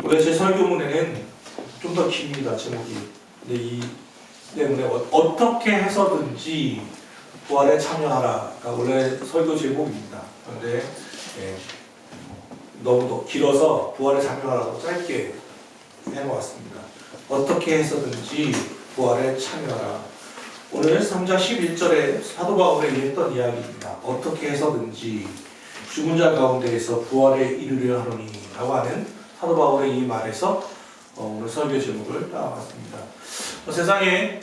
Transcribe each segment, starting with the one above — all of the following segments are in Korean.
원래 제 설교문에는 좀 더 깁니다, 제목이. 근데 이 때문에 어떻게 해서든지 부활에 참여하라가 원래 설교 제목입니다. 그런데 너무 길어서 부활에 참여하라고 짧게 해놓았습니다. 어떻게 해서든지 부활에 참여하라. 오늘 3장 11절에 사도 바울이 했던 이야기입니다. 어떻게 해서든지 죽은 자 가운데에서 부활에 이르려 하노니 라고 하는 사도 바울의 이 말에서 오늘 설교 제목을 따왔습니다. 세상에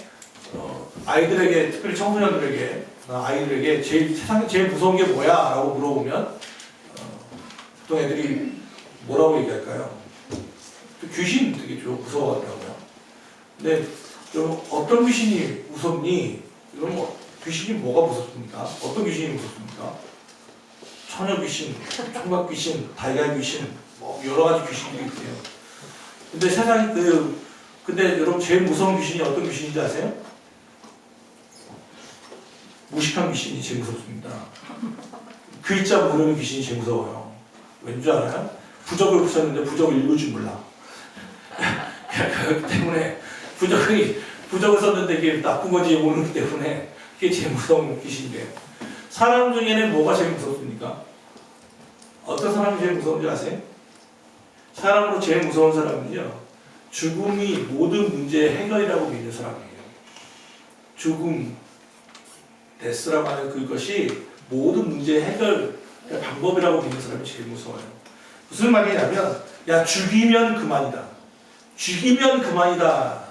아이들에게, 특별히 청소년들에게, 아이들에게 세상에 제일 무서운 게 뭐야? 라고 물어보면 보통 애들이 뭐라고 얘기할까요? 귀신 되게 좀 무서워하더라고요. 근데 좀 어떤 귀신이 무섭니? 이런 귀신이 뭐가 무섭습니까? 어떤 귀신이 무섭습니까? 처녀 귀신, 총각 귀신, 달걀 귀신, 뭐 여러 가지 귀신들이 있대요. 근데 세상에 근데 여러분 제일 무서운 귀신이 어떤 귀신인지 아세요? 무식한 귀신이 제일 무섭습니다. 글자 모르는 귀신이 제일 무서워요. 왠지 알아요? 부적을 붙였는데 부적을 읽을 줄 몰라. 그렇기 때문에 부적을 썼는데 이게 나쁜 건지 모르기 때문에 그게 제일 무서운 귀신이에요. 사람 중에는 뭐가 제일 무섭습니까? 어떤 사람이 제일 무서운지 아세요? 사람으로 제일 무서운 사람은요, 죽음이 모든 문제의 해결이라고 믿는 사람이에요. 죽음, 데스라고 하는 그것이 모든 문제의 해결 방법이라고 믿는 사람이 제일 무서워요. 무슨 말이냐면, 야, 죽이면 그만이다. 죽이면 그만이다.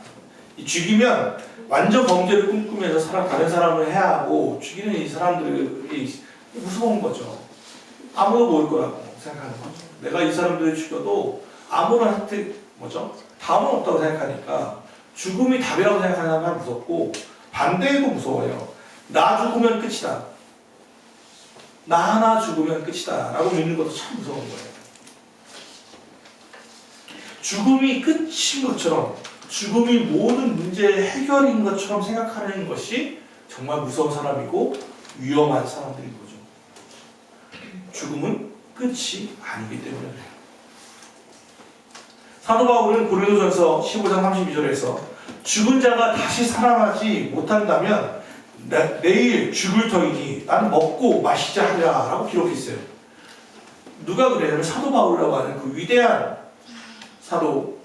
죽이면 완전 범죄를 꿈꾸면서 다른 사람을 해야 하고, 죽이는 이 사람들이 무서운 거죠. 아무도 모를 거라고 생각하는 거죠. 내가 이 사람들을 죽여도 아무런 혜택, 답은 없다고 생각하니까 죽음이 답이라고 생각하는 사람은 무섭고, 반대도 무서워요. 나 죽으면 끝이다. 나 하나 죽으면 끝이다. 라고 믿는 것도 참 무서운 거예요. 죽음이 끝인 것처럼, 죽음이 모든 문제의 해결인 것처럼 생각하는 것이 정말 무서운 사람이고 위험한 사람들인 거죠. 죽음은 끝이 아니기 때문에 그래요. 사도 바울은 고린도전서 15장 32절에서 죽은 자가 다시 살아나지 못한다면 내일 죽을 터이니 나는 먹고 마시자 하랴 라고 기록했어요. 누가 그래요? 사도 바울이라고 하는 그 위대한 사도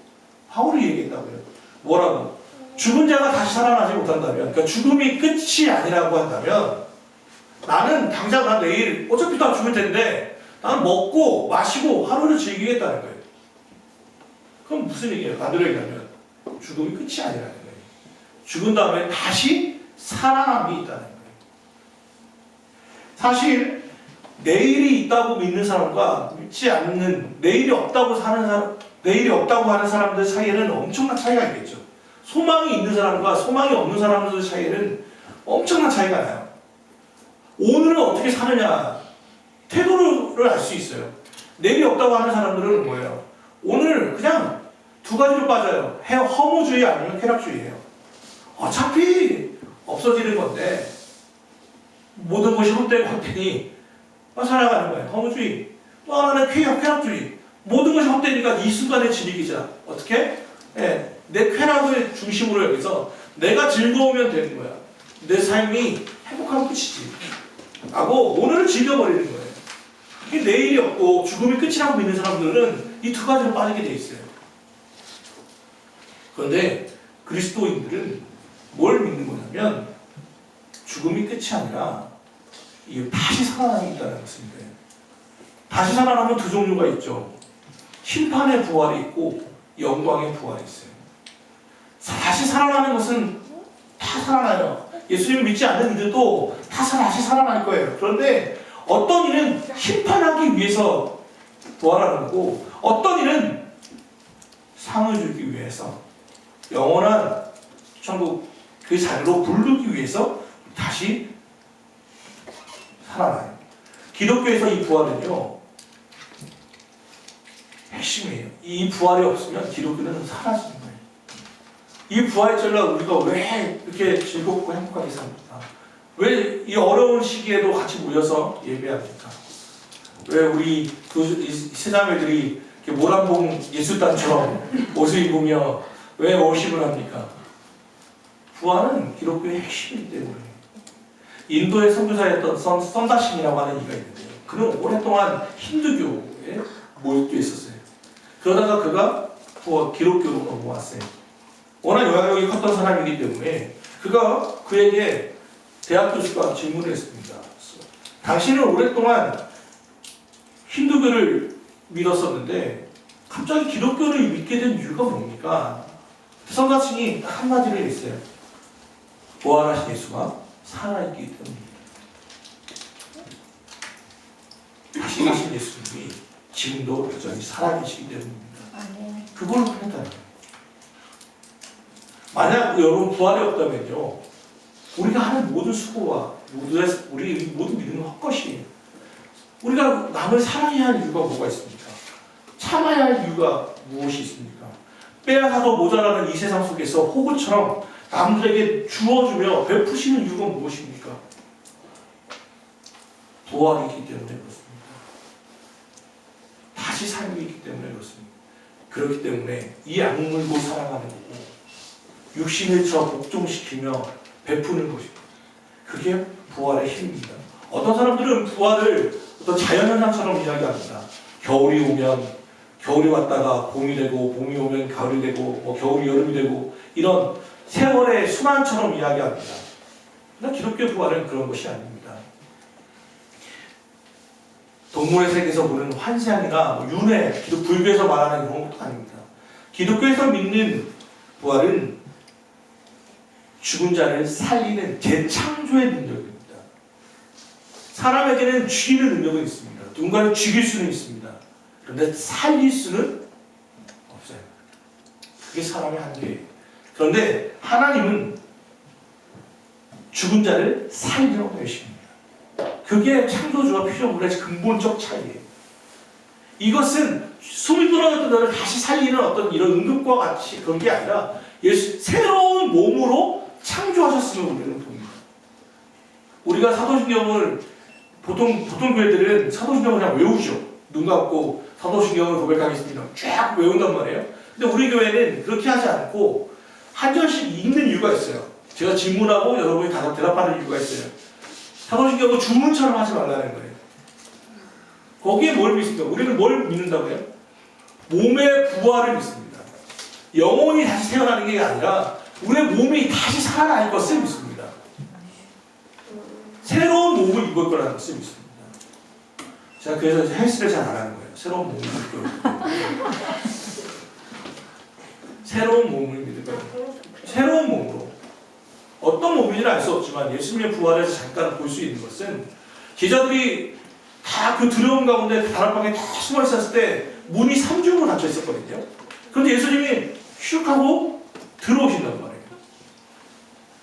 바울이 얘기했다고요. 뭐라고? 죽은 자가 다시 살아나지 못한다면, 그러니까 죽음이 끝이 아니라고 한다면 나는 당장 나 내일 어차피 다 죽을 텐데 나는 먹고 마시고 하루를 즐기겠다는 거예요. 그럼 무슨 얘기예요? 반대로 얘기하면 죽음이 끝이 아니라는 거예요. 죽은 다음에 다시 살아남이 있다는 거예요. 사실 내일이 있다고 믿는 사람과 믿지 않는, 내일이 없다고 하는 사람들 사이에는 엄청난 차이가 있겠죠. 소망이 있는 사람과 소망이 없는 사람들 사이에는 엄청난 차이가 나요. 오늘은 어떻게 사느냐, 태도를 알 수 있어요. 내일이 없다고 하는 사람들은 뭐예요? 오늘 그냥 두 가지로 빠져요. 허무주의 아니면 쾌락주의예요. 어차피 없어지는 건데 모든 것이 헛되고 헛되니 살아가는 거예요. 허무주의. 또 하나는 쾌락주의. 모든 것이 헛되니까 이 순간에 즐기자. 어떻게? 내 쾌락을 중심으로 여기서 내가 즐거우면 되는 거야. 내 삶이 행복하면 끝이지. 하고 오늘을 즐겨버리는 거예요. 이게 내일이 없고 죽음이 끝이라고 믿는 사람들은 이 두 가지로 빠지게 돼 있어요. 그런데 그리스도인들은 뭘 믿는 거냐면 죽음이 끝이 아니라 다시 살아남이 있다는 것입니다. 다시 살아나면 두 종류가 있죠. 심판의 부활이 있고 영광의 부활이 있어요. 다시 살아나는 것은 다 살아나요. 예수님을 믿지 않는 이들도 다 다시 살아날 거예요. 그런데 어떤 이는 심판하기 위해서 부활하는 거고, 어떤 이는 상을 주기 위해서 영원한 천국 그 자리로 부르기 위해서 다시 살아나요. 기독교에서 이 부활은요, 핵심이에요. 이 부활이 없으면 기독교는 사라지는 거예요. 이 부활절날 우리가 왜 이렇게 즐겁고 행복하게 삽니까? 왜 이 어려운 시기에도 같이 모여서 예배합니까? 왜 우리 세자매들이 모란봉 예술단처럼 옷을 입으며 왜 워십을 합니까? 부활은 기독교의 핵심이기 때문에. 인도의 선교사였던 썬다신이라고 하는 이가 있는데요. 그는 오랫동안 힌두교에 몰두해 있었어요. 그러다가 그가 기독교로 넘어왔어요. 워낙 영향력이 컸던 사람이기 때문에 그에게 대학 교수가 질문을 했습니다. 당신은 오랫동안 힌두교를 믿었었는데 갑자기 기독교를 믿게 된 이유가 뭡니까? 선사층이 딱 한마디를 했어요. 부활하신 예수가 살아있기 때문입니다. 다시 계신 예수님이 지금도 여전히 살아계시기 때문입니다. 그걸 확인했다는 거예요. 만약 여러분 부활이 없다면요, 우리가 하는 모든 수고와 우리 모든 믿음은 헛것이에요. 우리가 남을 사랑해야 할 이유가 뭐가 있습니까? 참아야 할 이유가 무엇이 있습니까? 빼앗아도 모자라는 이 세상 속에서 호구처럼 남들에게 주어주며 베푸시는 이유가 무엇입니까? 부활이 있기 때문에 그렇습니다. 다시 삶이 있기 때문에 그렇습니다. 그렇기 때문에 이 악물고 살아가는 거고 육신을 저 복종시키며 베푸는 것입니다. 그게 부활의 힘입니다. 어떤 사람들은 부활을 어떤 자연현상처럼 이야기합니다. 겨울이 오면 겨울이 왔다가 봄이 되고 봄이 오면 가을이 되고 겨울이 여름이 되고 이런 세월의 순환처럼 이야기합니다. 그러나 기독교 부활은 그런 것이 아닙니다. 동물의 세계에서 보는 환상이나 윤회, 불교에서 말하는 그런 것도 아닙니다. 기독교에서 믿는 부활은 죽은 자를 살리는 재창조의 능력입니다. 사람에게는 죽이는 능력은 있습니다. 누군가를 죽일 수는 있습니다. 그런데 살릴 수는 없어요. 그게 사람의 한계예요. 그런데 하나님은 죽은 자를 살리려고 하십니다. 그게 창조주와 피조물의 근본적 차이예요. 이것은 숨이 돌아갔던 자를 다시 살리는 어떤 이런 응급과 같이 그런 게 아니라 새로운 몸으로 창조하셨음을 우리는 봅니다. 우리가 사도신경을 보통 교회들은 사도신경을 그냥 외우죠. 눈 감고 사도신경을 고백하겠습니다. 쫙 외운단 말이에요. 근데 우리 교회는 그렇게 하지 않고 한 절씩 읽는 이유가 있어요. 제가 질문하고 여러분이 대답하는 이유가 있어요. 사도신경을 주문처럼 하지 말라는 거예요. 거기에 뭘 믿습니까? 우리는 뭘 믿는다고요? 몸의 부활을 믿습니다. 영혼이 다시 태어나는 게 아니라 우리의 몸이 다시 살아날 것을 믿습니다. 새로운 몸을 입을 거라는 것을 믿습니다. 제가 그래서 헬스를 잘 안 하는 거예요. 새로운 몸을 입을 거예요. 새로운 몸을 믿을 거예요. 새로운 몸으로. 어떤 몸인지는 알 수 없지만 예수님의 부활에서 잠깐 볼 수 있는 것은 제자들이 다 그 두려움 가운데 다락방에 다 숨어 있었을 때 문이 3중으로 닫혀 있었거든요. 그런데 예수님이 슉 하고 들어오신단 말이에요.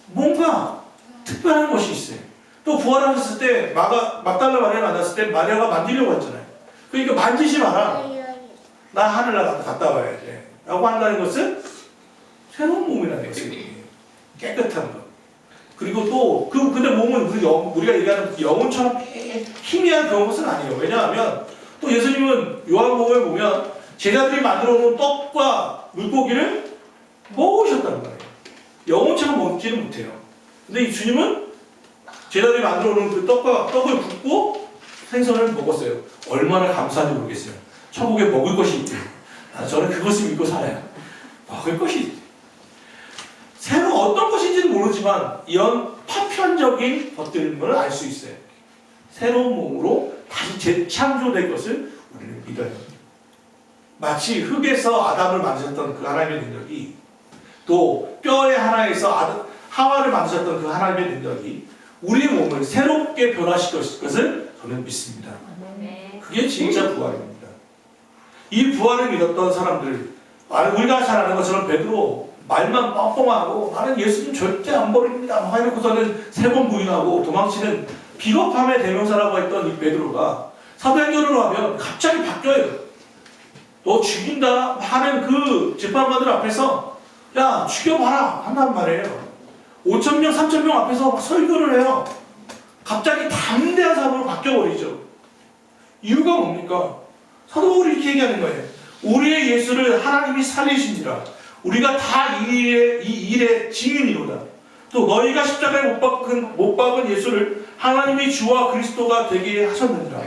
뭔가 특별한 것이 있어요. 또 부활하셨을 때 막달라 마리아를 만났을 때 마리아가 만지려고 했잖아요. 그러니까 만지지 마라. 나 하늘나라 갔다 와야 돼. 라고 한다는 것은 새로운 몸이라는 것이에요. 깨끗한 것. 그리고 또 근데 몸은 우리가 얘기하는 영혼처럼 희미한 그런 것은 아니에요. 왜냐하면 또 예수님은 요한복음을 보면 제자들이 만들어 놓은 떡과 물고기를 먹으셨다는 거예요. 영혼처럼 먹지는 못해요. 근데 이 주님은 제자들이 만들어 놓은 그 떡을 굽고 생선을 먹었어요. 얼마나 감사한지 모르겠어요. 천국에 먹을 것이 있대요. 저는 그것을 믿고 살아요. 먹을 것이 있대요. 새로 어떤 것인지는 모르지만 이런 파편적인 것들을 알 수 있어요. 새로운 몸으로 다시 재창조될 것을 우리는 믿어요. 마치 흙에서 아담을 만드셨던 그 하나님의 능력이 또 뼈의 하나에서 하와를 만드셨던 그 하나님의 능력이 우리의 몸을 새롭게 변화시킬 것을 저는 믿습니다. 그게 진짜 부활입니다. 이 부활을 믿었던 사람들, 우리가 잘 아는 것처럼 베드로 말만 뻥뻥하고 나는 예수님 절대 안 버립니다 해놓고서는 3번 부인하고 도망치는 비겁함의 대명사라고 했던 이 베드로가 사도행전으로 하면 갑자기 바뀌어요. 너 죽인다 하는 그 재판관들 앞에서 야 죽여봐라 한단 말이에요. 5,000명 3,000명 앞에서 막 설교를 해요. 갑자기 담대한 사람으로 바뀌어버리죠. 이유가 뭡니까? 사도 바울이 이렇게 얘기하는 거예요. 우리의 예수를 하나님이 살리시니라. 우리가 다 이 일의 증인이로다. 또 너희가 십자가에 못 박은 예수를 하나님이 주와 그리스도가 되게 하셨느니라.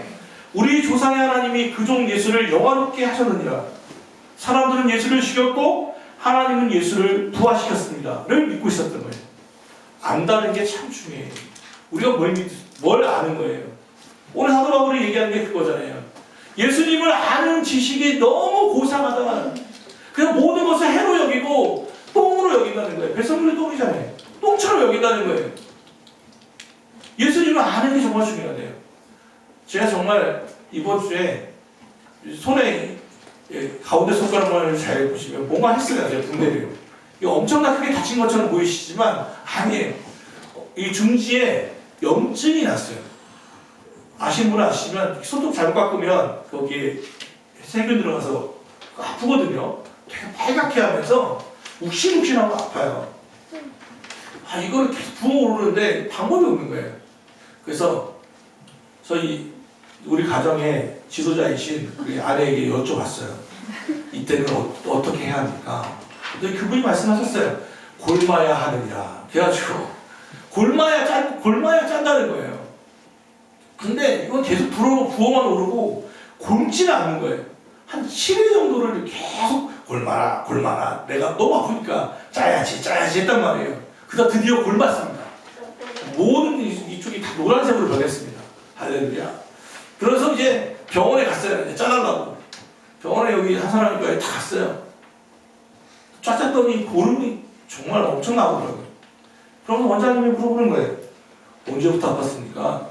우리 조상의 하나님이 그 종 예수를 영화롭게 하셨느니라. 사람들은 예수를 죽였고 하나님은 예수를 부활시켰습니다를 믿고 있었던 거예요. 안다는 게 참 중요해요. 우리가 뭘 아는 거예요. 오늘 사도 바울이 얘기하는 게 그거잖아요. 예수님을 아는 지식이 너무 고상하다. 그냥 모든 것을 해로 여기고 똥으로 여긴다는 거예요. 뱃속물이 똥이잖아요. 똥처럼 여긴다는 거예요. 예수님을 아는 게 정말 중요하대요. 제가 정말 이번 주에 손에 가운데 손가락만을 잘 보시면 뭔가 했어요. 제가 붕대를요. 이게 엄청나게 크게 다친 것처럼 보이시지만 아니에요. 이 중지에 염증이 났어요. 아시는 분은 아시지만 손톱 잘못 깎으면 거기에 세균 들어가서 아프거든요. 되게 빨갛게 하면서 욱신욱신하고 아파요. 이거를 계속 부어오르는데 방법이 없는 거예요. 그래서 저희 우리 가정의 지도자이신 우리 아내에게 여쭤봤어요. 이때는 어떻게 해야 합니까? 근데 그분이 말씀하셨어요. 골마야 하느니라. 그래가지고 골마야 짠다는 거예요. 근데 이건 계속 부어만 오르고 곪지는 않는 거예요. 한 7일 정도를 계속 골마라. 내가 너무 아프니까 짜야지 했단 말이에요. 그러다 드디어 골맞습니다. 모든 이쪽이 다 노란색으로 변했습니다. 할렐루야. 그래서 이제 병원에 갔어요. 이제 짜달라고. 병원에 여기 한 사람이 다 갔어요. 짜짰더니 고름이 정말 엄청 나오더라고요. 그러면 원장님이 물어보는 거예요. 언제부터 아팠습니까?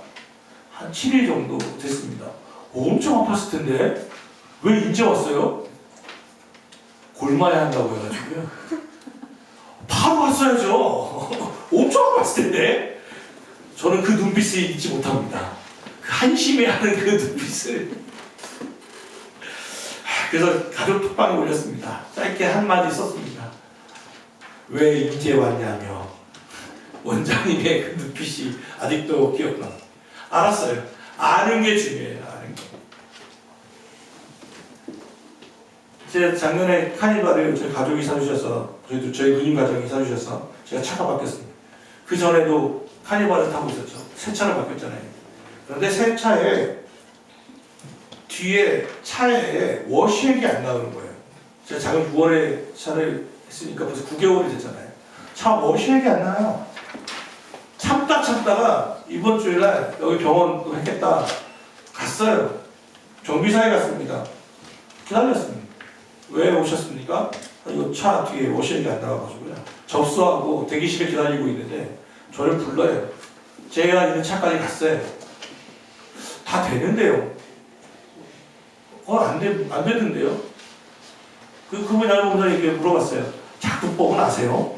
한 7일 정도 됐습니다. 엄청 아팠을 텐데 왜 이제 왔어요? 골마야 한다고 해가지고요. 바로 왔어야죠. 엄청 아팠을 텐데. 저는 그 눈빛을 잊지 못합니다. 그 한심해하는 그 눈빛을. 그래서 가족 톡방에 올렸습니다. 짧게 한마디 썼습니다. 왜 이제 왔냐며. 원장님의 그 눈빛이 아직도 기억나. 알았어요. 아는 게 중요해요. 아는 게. 제가 작년에 카니발을 저희 가족이 사주셔서, 저희 누님 가족이 사주셔서 제가 차가 바뀌었습니다. 그 전에도 카니발을 타고 있었죠. 새 차를 바뀌었잖아요. 그런데 새 차에 뒤에 차에 워시액이 안 나오는 거예요. 제가 작은 6월에 차를 했으니까 벌써 9개월이 됐잖아요. 차 워시액이 안 나요. 참다가 이번 주일날 여기 병원 했겠다 갔어요. 정비사에 갔습니다. 기다렸습니다. 왜 오셨습니까? 이거 차 뒤에 워시액이 안 나와가지고요. 접수하고 대기실에 기다리고 있는데 저를 불러요. 제가 있는 차까지 갔어요. 다 되는데요. 안 되던데요. 그분이 나를 보면서 이렇게 물어봤어요. 작두법은 아세요?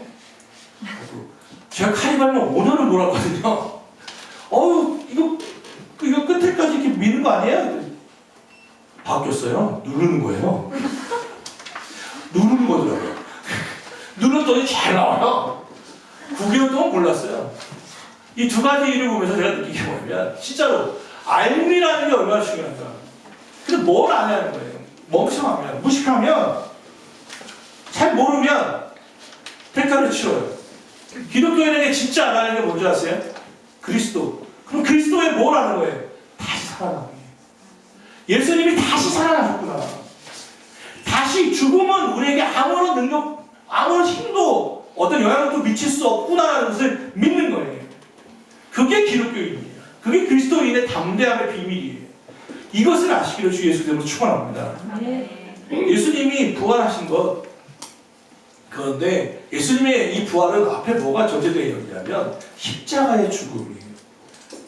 제가 카니발만 5년을 놀았거든요. 이거 끝에까지 이렇게 미는 거 아니에요? 바뀌었어요. 누르는 거예요. 누르는 거더라고요. 눌렀더니 잘 나와요. 9개월 동안 몰랐어요. 이 두 가지 일을 보면서 제가 느낀 게 뭐냐면 진짜로 알미라는 게 얼마나 중요한가. 근데 뭘 안 하는 거예요. 멍청하면, 무식하면, 잘 모르면 대가를 치러요. 기독교인에게 진짜 안 하는 게 뭔지 아세요? 그리스도. 그럼 그리스도에 뭘 하는 거예요? 다시 살아나는 거예요. 예수님이 다시 살아나셨구나. 다시 죽음은 우리에게 아무런 능력, 아무런 힘도 어떤 영향도 미칠 수 없구나라는 것을 믿는 거예요. 그게 기독교인이에요. 그게 그리스도인의 담대함의 비밀이에요. 이것을 아시기를 주 예수 이름으로 축원합니다. 예수님이 부활하신 것, 그런데 예수님의 이 부활은 앞에 뭐가 전제되어 있느냐면 십자가의 죽음이에요.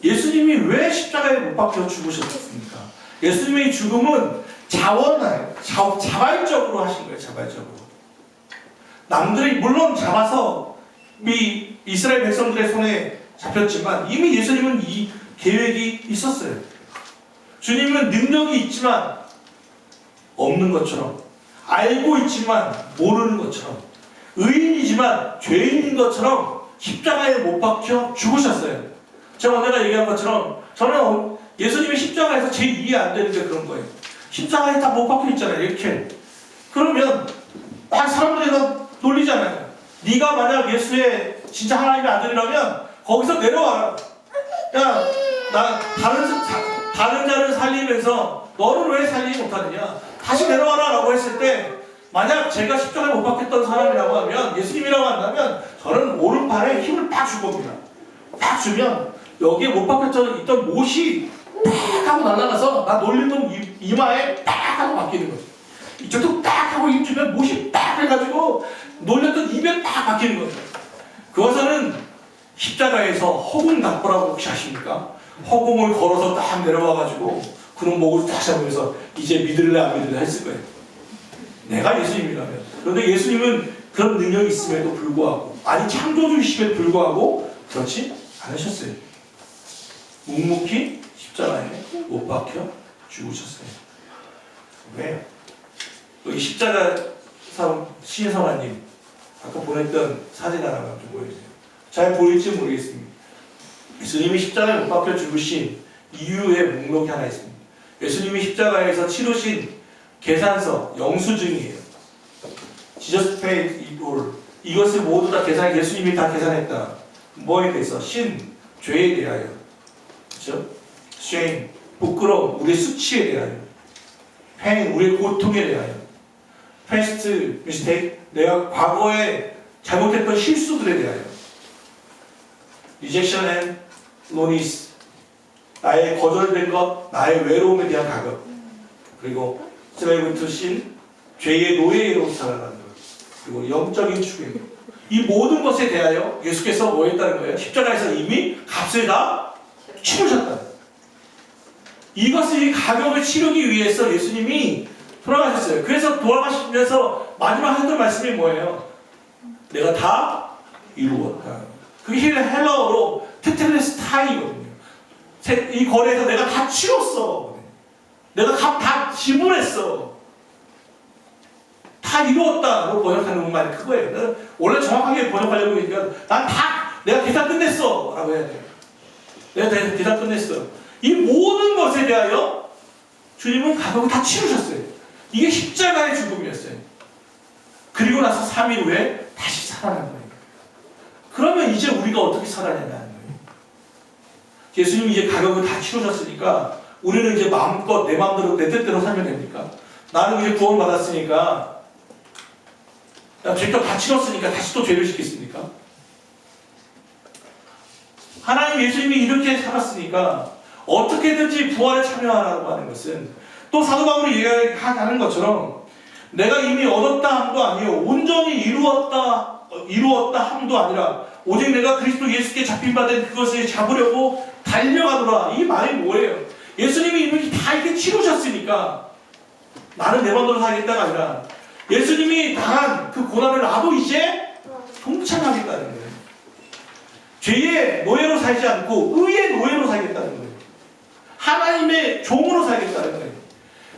예수님이 왜 십자가에 못 박혀 죽으셨습니까? 예수님의 죽음은 자발적으로 하신 거예요. 자발적으로. 남들이 물론 잡아서 이스라엘 백성들의 손에 잡혔지만 이미 예수님은 이 계획이 있었어요. 주님은 능력이 있지만 없는 것처럼, 알고 있지만 모르는 것처럼, 의인이지만 죄인인 것처럼 십자가에 못 박혀 죽으셨어요. 제가 내가 얘기한 것처럼 저는 예수님이 십자가에서 제일 이해 안 되는 게 그런 거예요. 십자가에 다 못 박혀 있잖아요. 이렇게 그러면 막 사람들이 다 놀리잖아요. 네가 만약 예수의 진짜 하나님의 아들이라면 거기서 내려와라. 야, 나 다른 자를 살리면서 너는 왜 살리지 못하느냐? 다시 내려와라 라고 했을 때 만약 제가 십자가에 못 박혔던 사람이라고 하면 예수님이라고 한다면 저는 오른팔에 힘을 딱 줄 겁니다. 딱 주면 여기에 못 박혔던 못이 딱 하고 날아가서 나 놀린 놈 이마에 딱 하고 박히는 거죠. 이쪽도 딱 하고 힘 주면 못이 딱 해가지고 놀렸던 입에 딱 박히는 거죠. 그것은 십자가에서 허공 납부라고 혹시 아십니까? 허공을 걸어서 딱 내려와가지고 그런 목을 딱 잡으면서 이제 믿을래 안 믿을래 했을 거예요. 내가 예수님이라면. 그런데 예수님은 그런 능력이 있음에도 불구하고 아니 창조주이심에도 불구하고 그렇지 않으셨어요. 묵묵히 십자가에 못 박혀 죽으셨어요. 왜? 여기 십자가 신성아님 아까 보냈던 사진 하나만 좀 보여주세요. 잘 보일지 모르겠습니다. 예수님이 십자가에 못 박혀 죽으신 이유의 목록이 하나 있습니다. 예수님이 십자가에서 치르신 계산서, 영수증이에요. Jesus paid it all. 이것을 모두 다 예수님이 다 계산했다. 뭐에 대해서? 신, 죄에 대하여. 그렇죠? shame, 부끄러움, 우리의 수치에 대하여. pain, 우리의 고통에 대하여. past mistake, 내가 과거에 잘못했던 실수들에 대하여. rejection and loneliness, 나의 거절된 것, 나의 외로움에 대한 가격. 그리고 slave to sin, 죄의 노예로 살아가는 것. 그리고 영적인 죽임. 이 모든 것에 대하여 예수께서 뭐 했다는 거예요? 십자가에서 이미 값을 다 치르셨다. 이것을 이 가격을 치르기 위해서 예수님이 돌아가셨어요. 그래서 돌아가시면서 마지막 했던 말씀이 뭐예요? 내가 다 이루었다. 그게 헬라어로 테텔레스타이거든요. 이 거래에서 내가 다 치렀어. 내가 값 다 지불했어. 다 이루었다고 번역하는 말이 그거예요. 원래 정확하게 번역하려고 하니까 내가 계산 끝냈어 라고 해야 돼요. 내가 계산 끝냈어. 이 모든 것에 대하여 주님은 가격을 다 치르셨어요. 이게 십자가의 죽음이었어요. 그리고 나서 3일 후에 다시 살아난 거예요. 그러면 이제 우리가 어떻게 살아내냐는 거예요. 예수님이 이제 가격을 다 치르셨으니까 우리는 이제 마음껏 내 마음대로 내 뜻대로 살면 됩니까? 나는 이제 구원 받았으니까 죄값 다 치렀으니까 다시 또 죄를 짓겠습니까? 하나님 예수님이 이렇게 살았으니까 어떻게든지 부활에 참여하라고 하는 것은 또 사도 바울이 얘기하는 것처럼 내가 이미 얻었다 함도 아니요 온전히 이루었다 함도 아니라 오직 내가 그리스도 예수께 잡힌 바 된 그것을 잡으려고 달려가더라. 이 말이 뭐예요? 예수님이 이미 다 이렇게 치르셨으니까 나는 내 마음대로 살겠다가 아니라 예수님이 당한 그 고난을 나도 이제 동참하겠다는 거예요. 죄의 노예로 살지 않고 의의 노예로 살겠다는 거예요. 하나님의 종으로 살겠다는 거예요.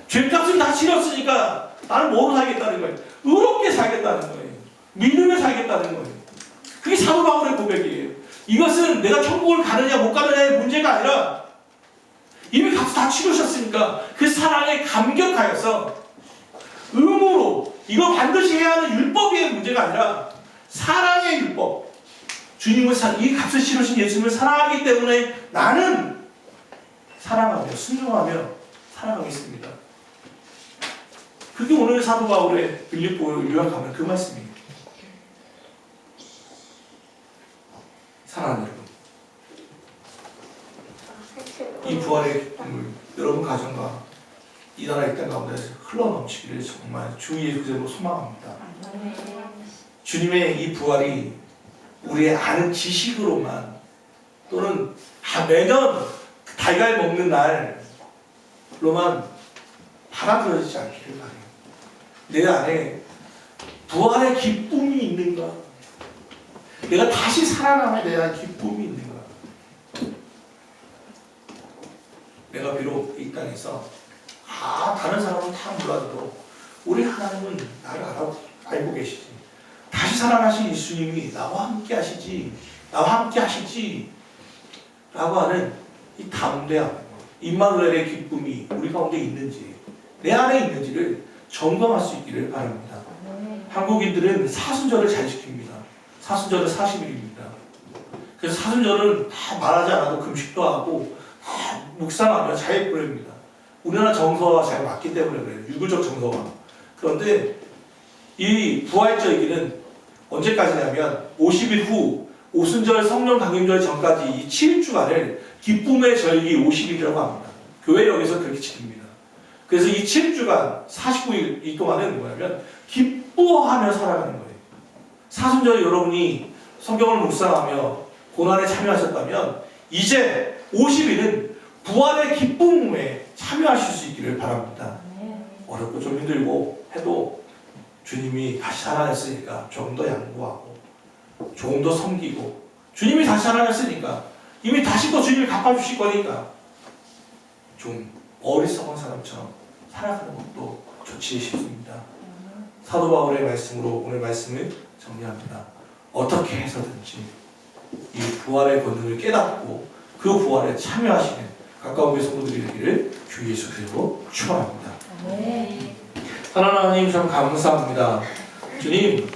죄값을 다 치렀으니까 나는 뭐로 살겠다는 거예요? 의롭게 살겠다는 거예요. 믿음을 살겠다는 거예요. 그게 사도 바울의 고백이에요. 이것은 내가 천국을 가느냐 못 가느냐의 문제가 아니라 이미 값을 다 치르셨으니까 그 사랑에 감격하여서 의무로 이거 반드시 해야 하는 율법의 문제가 아니라 사랑의 율법. 주님을 이 값을 치르신 예수님을 사랑하기 때문에 나는 사랑하며 순종하며 살아가겠습니다. 그게 오늘 사도 바울의 빌립보를 요약하면 그 말씀입니다. 사랑하는 여러분, 이 부활의 기쁨을 여러분 가정과 이 나라의 땅 가운데 흘러넘치기를 정말 주의 그대로 소망합니다. 주님의 이 부활이 우리의 아는 지식으로만 또는 매년 달걀 먹는 날로만 받아들여지지 않기를 바라요. 내 안에 부활의 기쁨이 있는가? 내가 다시 살아남에 대한 기쁨이 있는가? 내가 비록 이 땅에서 다른 사람은 다 몰라도 우리 하나님은 나를 알고 계시지. 다시 살아나신 예수님이 나와 함께 하시지. 나와 함께 하시지. 라고 하는 이 담대함, 임마누엘의 기쁨이 우리 가운데 있는지, 내 안에 있는지를 점검할 수 있기를 바랍니다. 한국인들은 사순절을 잘 지킵니다. 사순절은 40일입니다. 그래서 사순절은 다 말하지 않아도 금식도 하고 다 묵상하며 잘 보냅니다. 우리나라 정서와 잘 맞기 때문에 그래요. 유교적 정서와. 그런데 이 부활절기는 언제까지냐면 50일 후 오순절 성령 강림절 전까지 이 7일주간을 기쁨의 절기 50일이라고 합니다. 교회력에서 그렇게 지킵니다. 그래서 이 7일주간 49일 이 동안은 뭐냐면 기뻐하며 살아가는 거예요. 사순절에 여러분이 성경을 묵상하며 고난에 참여하셨다면 이제 50일은 부활의 기쁨에 참여하실 수 있기를 바랍니다. 어렵고 좀 힘들고 해도 주님이 다시 살아났으니까 조금 더 양보하고 조금 더 섬기고 주님이 다시 살아났으니까 이미 다시 또 주님이 갚아주실 거니까 좀 어리석은 사람처럼 살아가는 것도 좋지 싶습니다. 사도 바울의 말씀으로 오늘 말씀을 정리합니다. 어떻게 해서든지 이 부활의 권능을 깨닫고 그 부활에 참여하시는 가까운 교회 성도들이 되기를 주 예수 그리스도로 축원합니다. 하나님 참 감사합니다. 주님